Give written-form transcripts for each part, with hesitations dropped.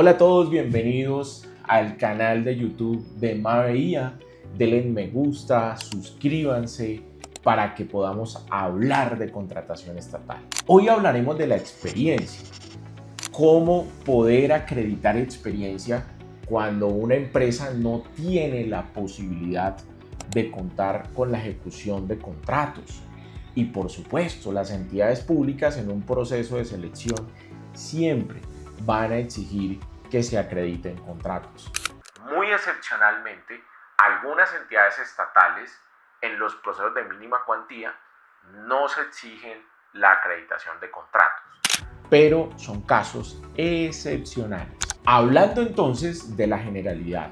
Hola a todos, bienvenidos al canal de YouTube de Maveía. Denle me gusta, suscríbanse para que podamos hablar de contratación estatal. Hoy hablaremos de la experiencia, cómo poder acreditar experiencia cuando una empresa no tiene la posibilidad de contar con la ejecución de contratos. Y por supuesto, las entidades públicas en un proceso de selección siempre van a exigir que se acrediten contratos. Muy excepcionalmente, algunas entidades estatales en los procesos de mínima cuantía no se exigen la acreditación de contratos, pero son casos excepcionales. Hablando entonces de la generalidad,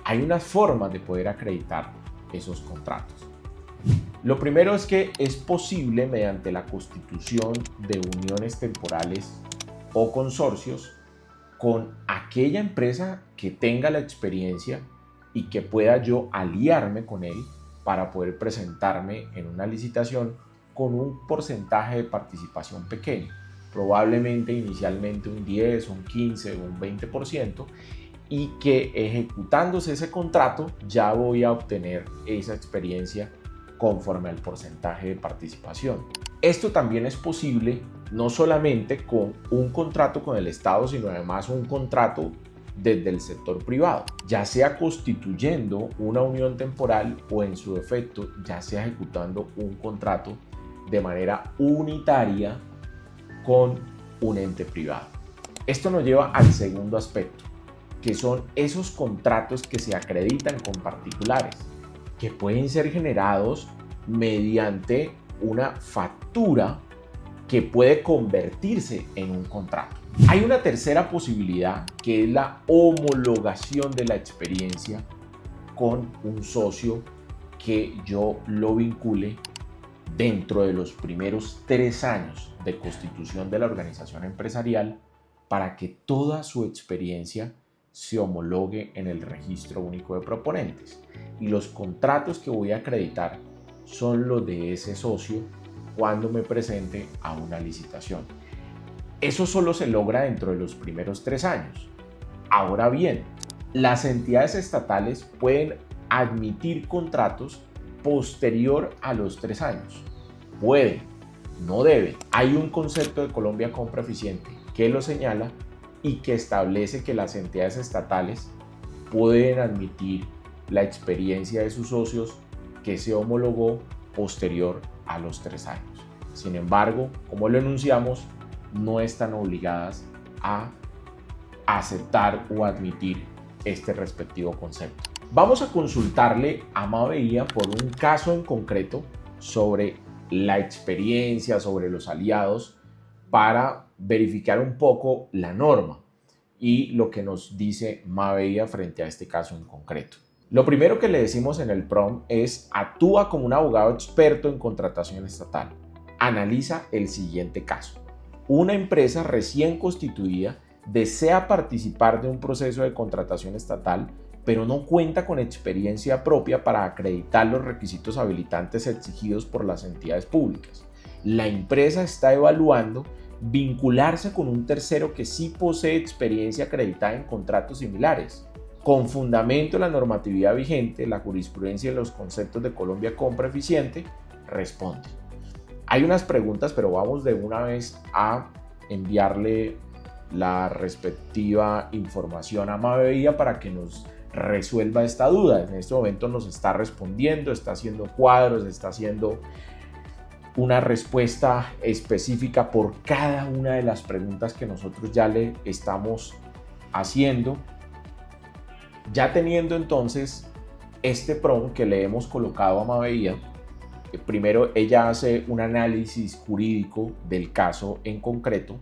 hay unas formas de poder acreditar esos contratos. Lo primero es que es posible mediante la constitución de uniones temporales o consorcios con aquella empresa que tenga la experiencia y que pueda yo aliarme con él para poder presentarme en una licitación con un porcentaje de participación pequeño, probablemente inicialmente un 10, un 15 o un 20%, y que ejecutándose ese contrato ya voy a obtener esa experiencia conforme al porcentaje de participación. Esto también es posible no solamente con un contrato con el Estado, sino además un contrato desde el sector privado, ya sea constituyendo una unión temporal o en su defecto ya sea ejecutando un contrato de manera unitaria con un ente privado. Esto nos lleva al segundo aspecto, que son esos contratos que se acreditan con particulares, que pueden ser generados mediante una factura que puede convertirse en un contrato. Hay una tercera posibilidad, que es la homologación de la experiencia con un socio que yo lo vincule dentro de los primeros 3 años de constitución de la organización empresarial para que toda su experiencia se homologue en el Registro Único de Proponentes. Y los contratos que voy a acreditar son los de ese socio cuando me presente a una licitación. Eso solo se logra dentro de los primeros 3 años. Ahora bien, las entidades estatales pueden admitir contratos posterior a los 3 años. Pueden, no deben. Hay un concepto de Colombia Compra Eficiente que lo señala y que establece que las entidades estatales pueden admitir la experiencia de sus socios que se homologó posterior a los 3 años. Sin embargo, como lo enunciamos, no están obligadas a aceptar o admitir este respectivo concepto. Vamos a consultarle a Maveía por un caso en concreto sobre la experiencia, sobre los aliados, para verificar un poco la norma y lo que nos dice Maveía frente a este caso en concreto. Lo primero que le decimos en el prompt es: actúa como un abogado experto en contratación estatal. Analiza el siguiente caso. Una empresa recién constituida desea participar de un proceso de contratación estatal, pero no cuenta con experiencia propia para acreditar los requisitos habilitantes exigidos por las entidades públicas. La empresa está evaluando vincularse con un tercero que sí posee experiencia acreditada en contratos similares. Con fundamento en la normatividad vigente, la jurisprudencia y los conceptos de Colombia Compra Eficiente, responde. Hay unas preguntas, pero vamos de una vez a enviarle la respectiva información a Maveía para que nos resuelva esta duda. En este momento nos está respondiendo, está haciendo cuadros, está haciendo una respuesta específica por cada una de las preguntas que nosotros ya le estamos haciendo. Ya teniendo entonces este prompt que le hemos colocado a Maveía, primero ella hace un análisis jurídico del caso en concreto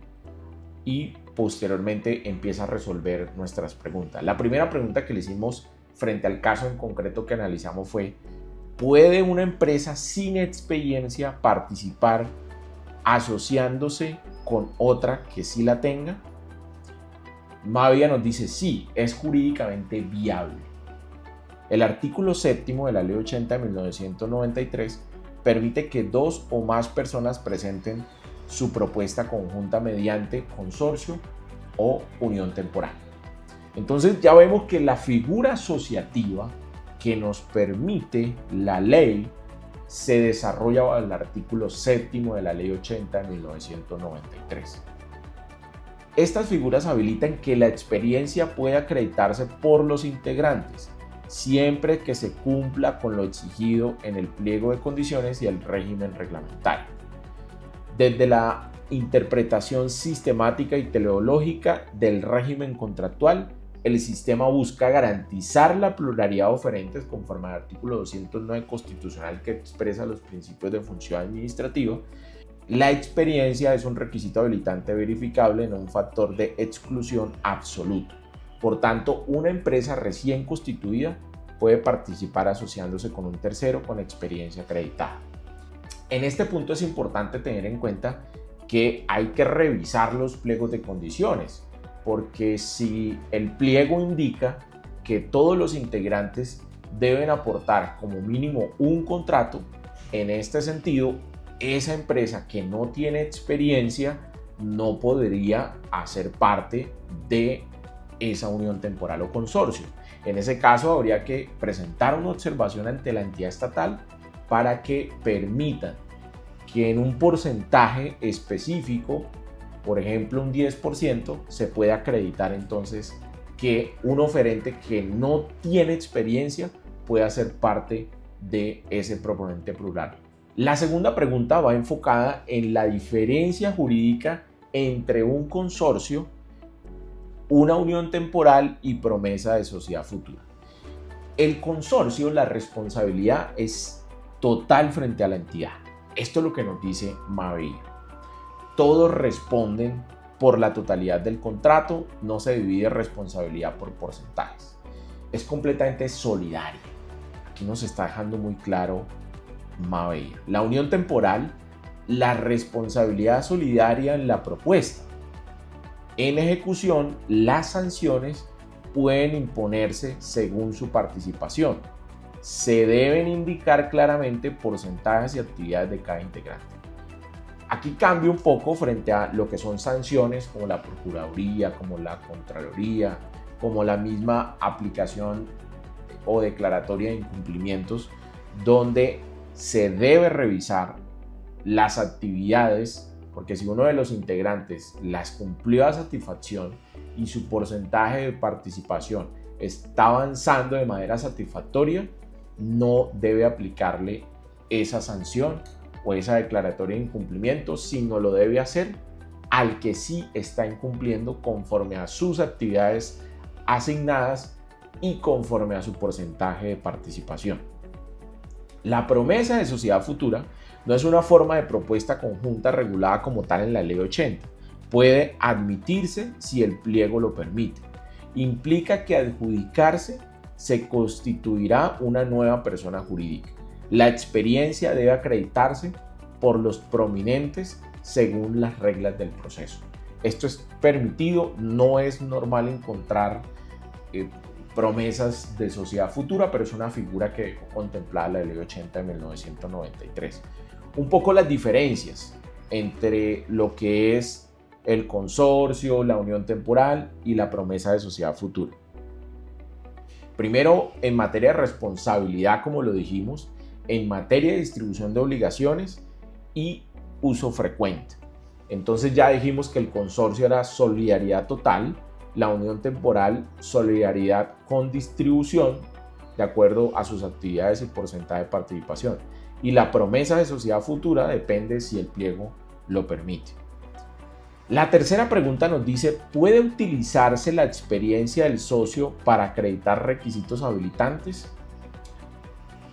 y posteriormente empieza a resolver nuestras preguntas. La primera pregunta que le hicimos frente al caso en concreto que analizamos fue: ¿puede una empresa sin experiencia participar asociándose con otra que sí la tenga? Maveía nos dice: sí, es jurídicamente viable. El artículo 7º de la Ley 80 de 1993 permite que 2 o más personas presenten su propuesta conjunta mediante consorcio o unión temporal. Entonces ya vemos que la figura asociativa que nos permite la ley se desarrolla bajo el artículo 7º de la Ley 80 de 1993. Estas figuras habilitan que la experiencia pueda acreditarse por los integrantes, siempre que se cumpla con lo exigido en el pliego de condiciones y el régimen reglamentario. Desde la interpretación sistemática y teleológica del régimen contractual, el sistema busca garantizar la pluralidad de oferentes conforme al artículo 209 constitucional que expresa los principios de función administrativa. La experiencia es un requisito habilitante verificable, no un factor de exclusión absoluto. Por tanto, una empresa recién constituida puede participar asociándose con un tercero con experiencia acreditada. En este punto es importante tener en cuenta que hay que revisar los pliegos de condiciones, porque si el pliego indica que todos los integrantes deben aportar como mínimo un contrato, en este sentido, esa empresa que no tiene experiencia no podría hacer parte de esa unión temporal o consorcio. En ese caso habría que presentar una observación ante la entidad estatal para que permitan que en un porcentaje específico, por ejemplo un 10%, se pueda acreditar entonces que un oferente que no tiene experiencia pueda ser parte de ese proponente plural. La segunda pregunta va enfocada en la diferencia jurídica entre un consorcio, una unión temporal y promesa de sociedad futura. El consorcio, la responsabilidad es total frente a la entidad. Esto es lo que nos dice Mavia. Todos responden por la totalidad del contrato, no se divide responsabilidad por porcentajes. Es completamente solidaria. Aquí nos está dejando muy claro Mavia. La unión temporal, la responsabilidad solidaria en la propuesta. En ejecución, las sanciones pueden imponerse según su participación. Se deben indicar claramente porcentajes y actividades de cada integrante. Aquí cambia un poco frente a lo que son sanciones como la Procuraduría, como la Contraloría, como la misma aplicación o declaratoria de incumplimientos, donde se debe revisar las actividades, porque si uno de los integrantes las cumplió a satisfacción y su porcentaje de participación está avanzando de manera satisfactoria, no debe aplicarle esa sanción o esa declaratoria de incumplimiento, sino lo debe hacer al que sí está incumpliendo conforme a sus actividades asignadas y conforme a su porcentaje de participación. La promesa de sociedad futura no es una forma de propuesta conjunta regulada como tal en la Ley 80. Puede admitirse si el pliego lo permite. Implica que adjudicarse se constituirá una nueva persona jurídica. La experiencia debe acreditarse por los prominentes según las reglas del proceso. Esto es permitido, no es normal encontrar promesas de sociedad futura, pero es una figura que dejó contemplada la Ley 80 de 1993. Un poco las diferencias entre lo que es el consorcio, la unión temporal y la promesa de sociedad futura. Primero, en materia de responsabilidad, como lo dijimos, en materia de distribución de obligaciones y uso frecuente. Entonces ya dijimos que el consorcio era solidaridad total, la unión temporal, solidaridad con distribución de acuerdo a sus actividades y porcentaje de participación. Y la promesa de sociedad futura depende si el pliego lo permite. La tercera pregunta nos dice, ¿puede utilizarse la experiencia del socio para acreditar requisitos habilitantes?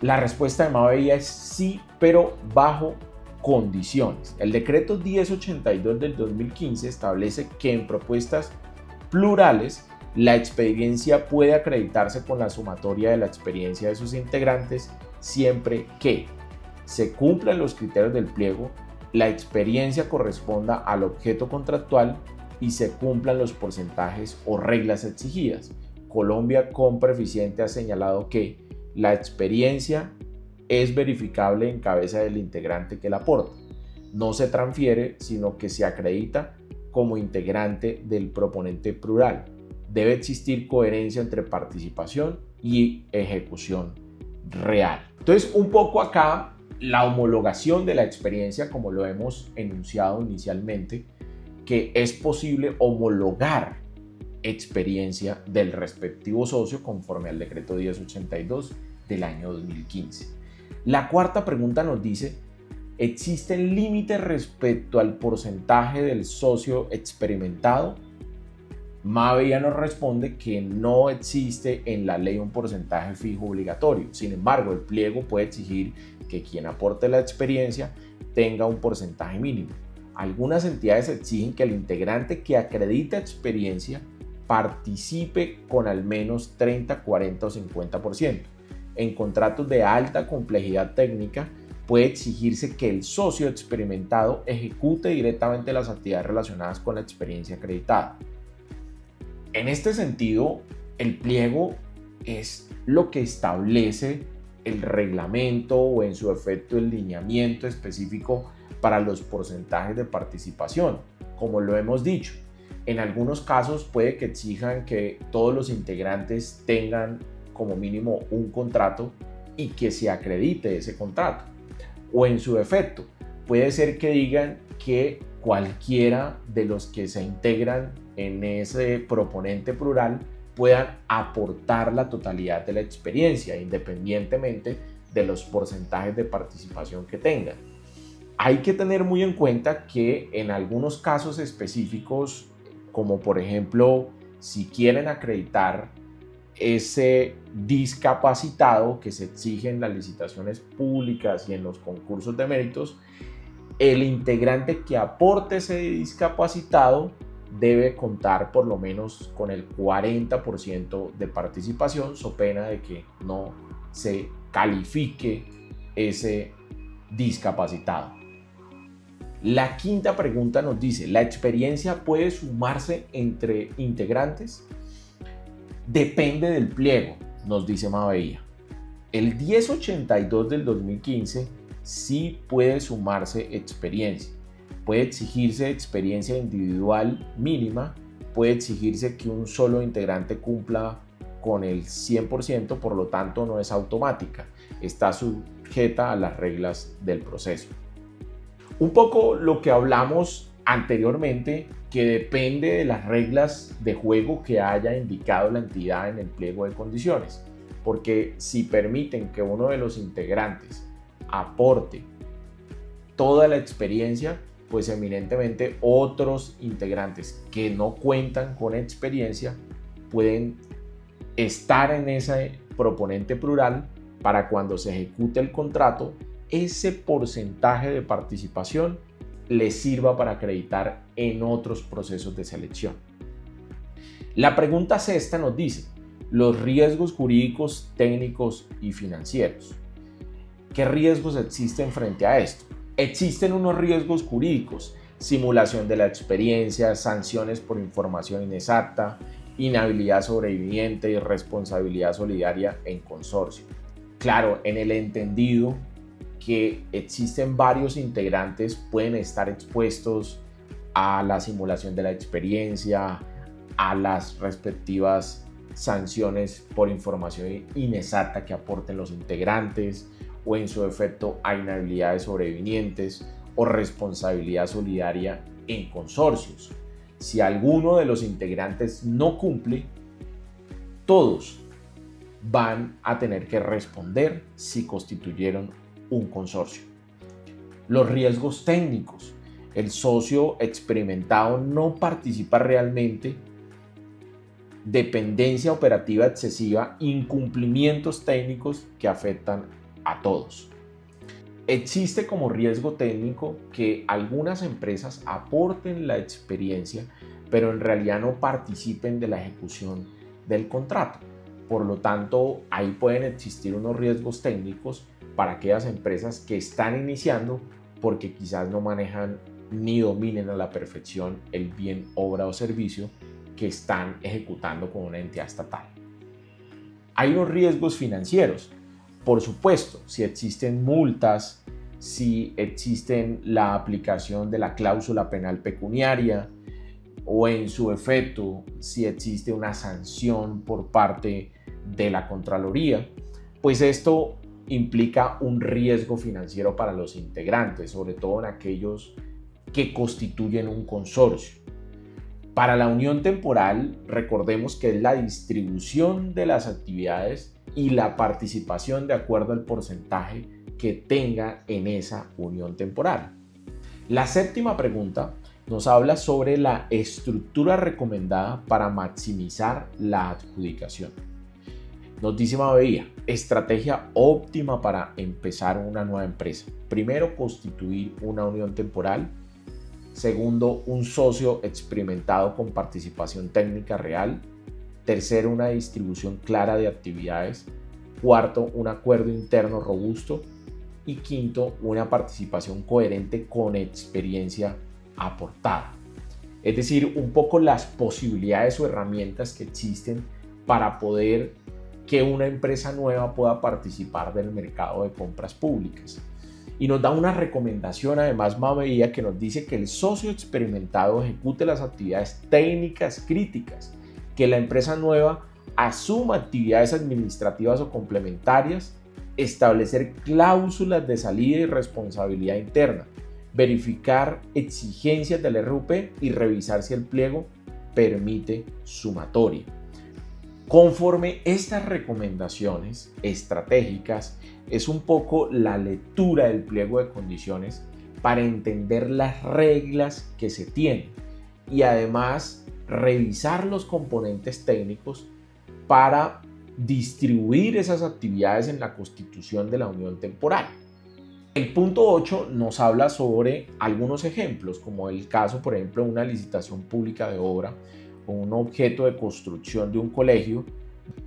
La respuesta de Mavia es sí, pero bajo condiciones. El decreto 1082 del 2015 establece que en propuestas plurales la experiencia puede acreditarse con la sumatoria de la experiencia de sus integrantes siempre que se cumplan los criterios del pliego, la experiencia corresponda al objeto contractual y se cumplan los porcentajes o reglas exigidas. Colombia Compra Eficiente ha señalado que la experiencia es verificable en cabeza del integrante que la aporta. No se transfiere, sino que se acredita como integrante del proponente plural. Debe existir coherencia entre participación y ejecución real. Entonces, un poco acá, la homologación de la experiencia, como lo hemos enunciado inicialmente, que es posible homologar experiencia del respectivo socio conforme al decreto 1082 del año 2015. La cuarta pregunta nos dice: ¿existen límites respecto al porcentaje del socio experimentado? Mavia nos responde que no existe en la ley un porcentaje fijo obligatorio. Sin embargo, el pliego puede exigir que quien aporte la experiencia tenga un porcentaje mínimo. Algunas entidades exigen que el integrante que acredita experiencia participe con al menos 30, 40 o 50%. En contratos de alta complejidad técnica, puede exigirse que el socio experimentado ejecute directamente las actividades relacionadas con la experiencia acreditada. En este sentido, el pliego es lo que establece el reglamento o en su efecto el lineamiento específico para los porcentajes de participación. Como lo hemos dicho, en algunos casos puede que exijan que todos los integrantes tengan como mínimo un contrato y que se acredite ese contrato. O en su efecto, puede ser que digan que cualquiera de los que se integran en ese proponente plural puedan aportar la totalidad de la experiencia, independientemente de los porcentajes de participación que tengan. Hay que tener muy en cuenta que en algunos casos específicos, como por ejemplo, si quieren acreditar ese discapacitado que se exige en las licitaciones públicas y en los concursos de méritos, el integrante que aporte ese discapacitado debe contar por lo menos con el 40% de participación, so pena de que no se califique ese discapacitado. La quinta pregunta nos dice: ¿la experiencia puede sumarse entre integrantes? Depende del pliego, nos dice Mavia. El 1082 del 2015 sí puede sumarse experiencia. Puede exigirse experiencia individual mínima, puede exigirse que un solo integrante cumpla con el 100%, por lo tanto no es automática, está sujeta a las reglas del proceso. Un poco lo que hablamos anteriormente, que depende de las reglas de juego que haya indicado la entidad en el pliego de condiciones, porque si permiten que uno de los integrantes aporte toda la experiencia, pues eminentemente otros integrantes que no cuentan con experiencia pueden estar en ese proponente plural para cuando se ejecute el contrato, ese porcentaje de participación les sirva para acreditar en otros procesos de selección. La pregunta sexta nos dice: los riesgos jurídicos, técnicos y financieros. ¿Qué riesgos existen frente a esto? Existen unos riesgos jurídicos: simulación de la experiencia, sanciones por información inexacta, inhabilidad sobreviviente y responsabilidad solidaria en consorcio. Claro, en el entendido que existen varios integrantes, pueden estar expuestos a la simulación de la experiencia, a las respectivas sanciones por información inexacta que aporten los integrantes, o en su efecto a inhabilidades sobrevivientes o responsabilidad solidaria en consorcios. Si alguno de los integrantes no cumple, todos van a tener que responder si constituyeron un consorcio. Los riesgos técnicos. El socio experimentado no participa realmente, dependencia operativa excesiva, incumplimientos técnicos que afectan a todos. Existe como riesgo técnico que algunas empresas aporten la experiencia, pero en realidad no participen de la ejecución del contrato. Por lo tanto, ahí pueden existir unos riesgos técnicos para aquellas empresas que están iniciando porque quizás no manejan ni dominen a la perfección el bien, obra o servicio que están ejecutando con una entidad estatal. Hay unos riesgos financieros. Por supuesto, si existen multas, si existen la aplicación de la cláusula penal pecuniaria, o en su efecto si existe una sanción por parte de la Contraloría, pues esto implica un riesgo financiero para los integrantes, sobre todo en aquellos que constituyen un consorcio. Para la unión temporal, recordemos que es la distribución de las actividades y la participación de acuerdo al porcentaje que tenga en esa unión temporal. La séptima pregunta nos habla sobre la estructura recomendada para maximizar la adjudicación. Nos dice Mavia, estrategia óptima para empezar una nueva empresa. Primero, constituir una unión temporal. Segundo, un socio experimentado con participación técnica real. Tercero, una distribución clara de actividades. Cuarto, un acuerdo interno robusto. Y quinto, una participación coherente con experiencia aportada. Es decir, un poco las posibilidades o herramientas que existen para poder que una empresa nueva pueda participar del mercado de compras públicas. Y nos da una recomendación además Mavia que nos dice que el socio experimentado ejecute las actividades técnicas críticas, que la empresa nueva asuma actividades administrativas o complementarias, establecer cláusulas de salida y responsabilidad interna, verificar exigencias del RUP y revisar si el pliego permite sumatoria. Conforme estas recomendaciones estratégicas, es un poco la lectura del pliego de condiciones para entender las reglas que se tienen y además revisar los componentes técnicos para distribuir esas actividades en la constitución de la unión temporal. El punto 8 nos habla sobre algunos ejemplos, como el caso, por ejemplo, de una licitación pública de obra o un objeto de construcción de un colegio,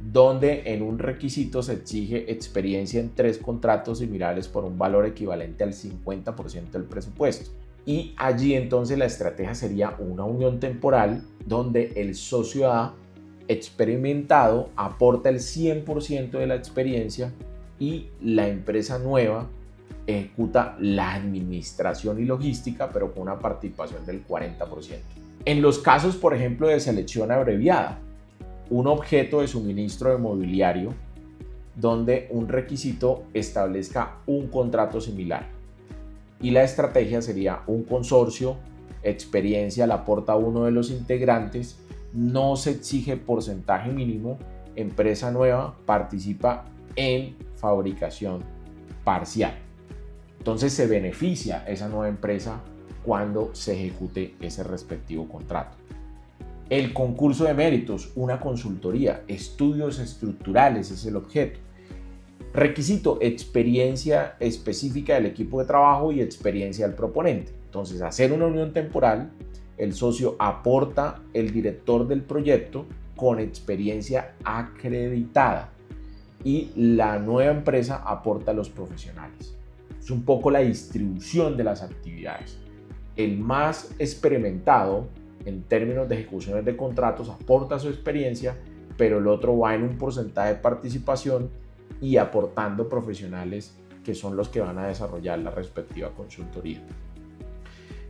donde en un requisito se exige experiencia en 3 contratos similares por un valor equivalente al 50% del presupuesto. Y allí entonces la estrategia sería una unión temporal donde el socio A experimentado aporta el 100% de la experiencia y la empresa nueva ejecuta la administración y logística, pero con una participación del 40%. En los casos, por ejemplo, de selección abreviada, un objeto de suministro de mobiliario donde un requisito establezca un contrato similar y la estrategia sería un consorcio, experiencia la aporta uno de los integrantes, no se exige porcentaje mínimo, empresa nueva participa en fabricación parcial. Entonces se beneficia esa nueva empresa cuando se ejecute ese respectivo contrato. El concurso de méritos, una consultoría, estudios estructurales es el objeto. Requisito, experiencia específica del equipo de trabajo y experiencia del proponente. Entonces, hacer una unión temporal, el socio aporta el director del proyecto con experiencia acreditada y la nueva empresa aporta a los profesionales. Es un poco la distribución de las actividades. El más experimentado en términos de ejecuciones de contratos aporta su experiencia, pero el otro va en un porcentaje de participación y aportando profesionales que son los que van a desarrollar la respectiva consultoría.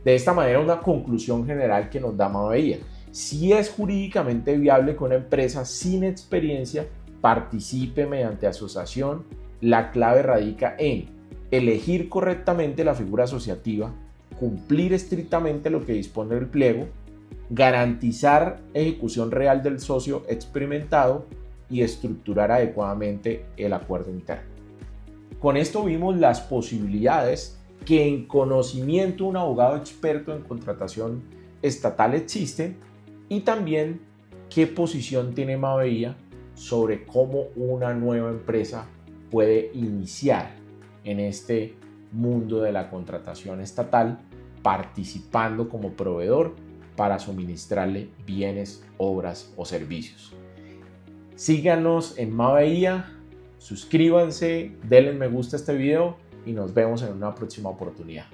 De esta manera, una conclusión general que nos da Mavia: si es jurídicamente viable que una empresa sin experiencia participe mediante asociación, la clave radica en elegir correctamente la figura asociativa, cumplir estrictamente lo que dispone el pliego, garantizar ejecución real del socio experimentado y estructurar adecuadamente el acuerdo interno. Con esto vimos las posibilidades que en conocimiento de un abogado experto en contratación estatal existen y también qué posición tiene Mavia sobre cómo una nueva empresa puede iniciar en este mundo de la contratación estatal participando como proveedor para suministrarle bienes, obras o servicios. Síganos en Mavia, suscríbanse, denle me gusta a este video y nos vemos en una próxima oportunidad.